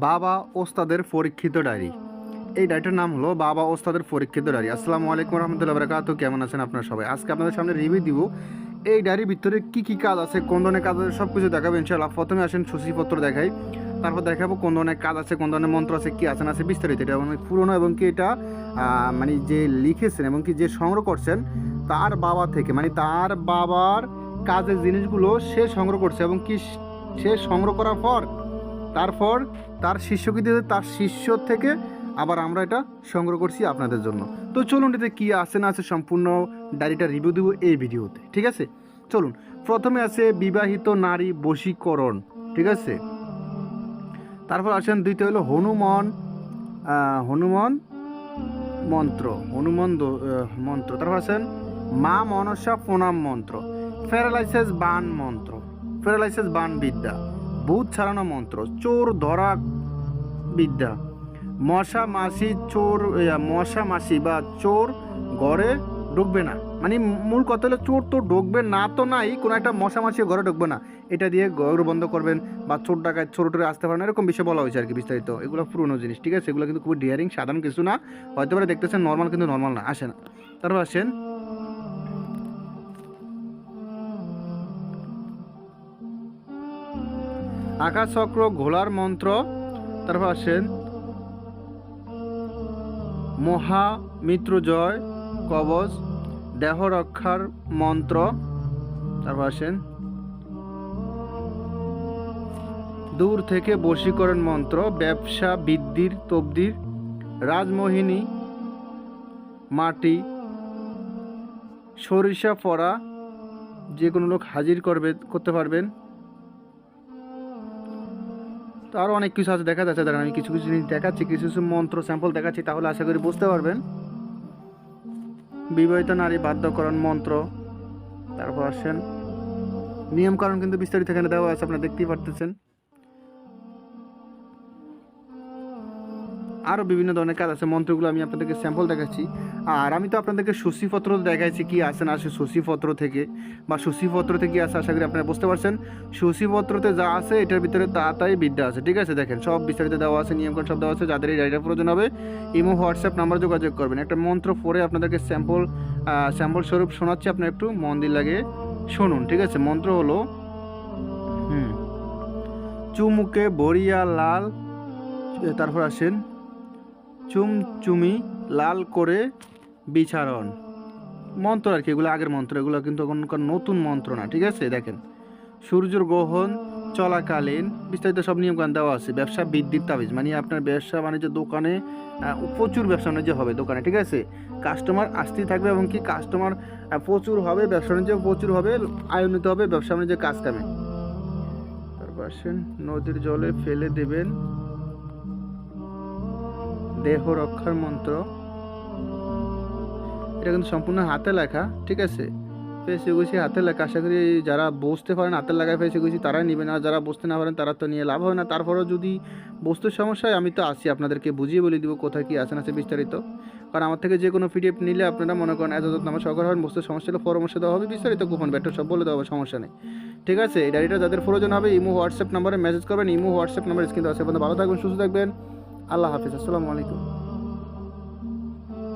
বাবা ওস্তাদের পরীক্ষিত ডায়েরি। এই ডায়েরিটার নাম হলো বাবা ওস্তাদের পরীক্ষিত ডায়েরি। আসসালামু আলাইকুম রহমতুল্লাহ বারাকাতুহু। কেমন আছেন আপনারা সবাই? আজকে আপনাদের সামনে রিভিউ দিব এই ডায়েরির ভিতরে কী কী কাজ আছে, কোন ধরনের কাজ আছে, সব কিছু দেখাবো ইনশাআল্লাহ। প্রথমে আসেন সূচিপত্র দেখাই, তারপর দেখাবো কোন ধরনের কাজ আছে, কোন ধরনের মন্ত্র আছে, কী আছে না আছে বিস্তারিত। এটা অনেক পুরনো এবং কি এটা মানে যে লিখেছেন এবং কি যে সংগ্রহ করছেন তার বাবা থেকে, মানে তার বাবার কাজের জিনিসগুলো সে সংগ্রহ করছে এবং কি সে সংগ্রহ করার পর তারপর তার শিষ্যকে দিয়ে তার শিষ্য থেকে আবার আমরা এটা সংগ্রহ করছি আপনাদের জন্য। তো চলুন এতে কী আছে না আছে সম্পূর্ণ ডায়েরিটা রিভিউ দেবো এই ভিডিওতে, ঠিক আছে? চলুন, প্রথমে আছে বিবাহিত নারী বশীকরণ, ঠিক আছে? তারপর আসেন দ্বিতীয় হলো হনুমান মন্ত্র, মন্ত্র। তারপর আছেন মা মনসা প্রণাম মন্ত্র, প্যারালাইসিস বান বিদ্যা, ভূত ছাড়ানো মন্ত্র, চোর ধরা বিদ্যা, মশা মাসি বা চোর ঘরে ঢুকবে না, মানে মূল কথা হলো চোর তো ঢুকবে না, তো নাই কোনো একটা মশা মাসি ঘরে ঢুকবে না, এটা দিয়ে ঘর বন্ধ করবেন বা চোর ডাকায় ছোটো টোরে আসতে পারেন, এরকম বিষয় বলা হয়েছে আর কি বিস্তারিত। এগুলো পুরনো জিনিস, ঠিক আছে? এগুলো কিন্তু খুবই ডিয়ারিং, সাধারণ কিছু না, হয়তো পারে দেখতেছেন নর্মাল, কিন্তু নর্মাল না। আসে না। তারপর আসেন আকাশচক্র ঘোলার মন্ত্র। তারপর আসেন মহামৃত্যুঞ্জয় কবচ, দেহ রক্ষার মন্ত্র। তারপর আসেন দূর থেকে বশীকরণ মন্ত্র, ব্যবসা বৃদ্ধির তবদির, রাজমোহিনী মাটি, সরিষা পড়া, যে কোনো লোক হাজির করতে পারবেন। তো আরও অনেক কিছু আছে দেখা যাচ্ছে, দেখেন আমি কিছু কিছু জিনিস দেখাচ্ছি, কিছু কিছু মন্ত্র স্যাম্পল দেখাচ্ছি, তাহলে আশা করি বুঝতে পারবেন। বিবাহিত নারী বাধ্যকরণ মন্ত্র। তারপর আসেন নিয়মকানুন, কিন্তু বিস্তারিত এখানে দেওয়া আছে, আপনারা দেখতেই পারতেছেন। আরও বিভিন্ন ধরনের কাজ আছে, মন্ত্রগুলো আমি আপনাদেরকে স্যাম্পল দেখাচ্ছি। আর আমি তো আপনাদেরকে সূচিপত্র দেখাইছি কি আছে না আসে সূচিপত্র থেকে, বা সূচিপত্র থেকে কী আছে আশা করি আপনারা বুঝতে পারছেন। সূচিপত্রতে যা আছে এটার ভিতরে তাই বিদ্যা আছে, ঠিক আছে? দেখেন সব বিস্তারিত দেওয়া আছে, নিয়মকানুন সব দেওয়া আছে। যাদের এই ডায়েরিটা প্রয়োজন হবে ইমো হোয়াটসঅ্যাপ নাম্বার যোগাযোগ করবেন। একটা মন্ত্র পড়ে আপনাদেরকে স্যাম্পল স্বরূপ শোনাচ্ছি, আপনার একটু মন দিয়ে লাগে শুনুন, ঠিক আছে? মন্ত্র হলো চুমুকে বরিয়া লাল, তারপর আসেন চুমচুমি লাল করে বিছারণ মন্ত্র আর কি, এগুলো আগের মন্ত্র, এগুলো কিন্তু এখনকার নতুন মন্ত্র না, ঠিক আছে? দেখেন সূর্যের গ্রহণ চলাকালীন বিস্তারিত সব নিয়মকানুন দেওয়া আছে। ব্যবসা বৃদ্ধির তাবিজ, মানে আপনার ব্যবসা বাণিজ্য দোকানে প্রচুর ব্যবসা বাণিজ্য হবে দোকানে, ঠিক আছে? কাস্টমার আসতেই থাকবে এবং কি কাস্টমার প্রচুর হবে, ব্যবসা বাণিজ্য প্রচুর হবে, আয়নিত হবে ব্যবসা বাণিজ্যের কাজ কামে। তারপর আসেন নদীর জলে ফেলে দেবেন দেহ রক্ষার মন্ত্র। এটা কিন্তু সম্পূর্ণ হাতে লেখা, ঠিক আছে? ফেসে গুছি হাতে লেখা, আশা করি যারা বুঝতে পারেন হাতের লেখায় ফেসে গুছি তারাই নেবেন, আর যারা বুঝতে না পারেন তারা তো নিয়ে লাভ হয় না। তারপরেও যদি বুঝতে সমস্যা হয় আমি তো আসি, আপনাদেরকে বুঝিয়ে বলে দিব কোথায় কী আছে না আছে বিস্তারিত। কারণ আমার থেকে যে কোনো পিডিএফ নিলে আপনারা মনে করেন নামা সহকার হবেন, বুঝতে সমস্যা হলে পরামর্শ দেওয়া হবে, বিস্তারিত গোপন ব্যাটার সব বলে দেওয়া হবে, সমস্যা নেই, ঠিক আছে? এই ডায়েরিটা যাদের প্রয়োজন হবে ইমো হোয়াটসঅ্যাপ নাম্বারে মেসেজ করবেন। ইমো হোয়াটসঅ্যাপ নাম্বার স্ক্রিন আছে। ভালো থাকবেন, সুস্থ থাকবেন, আল্লাহ হাফিজ, আসসালামু আলাইকুম।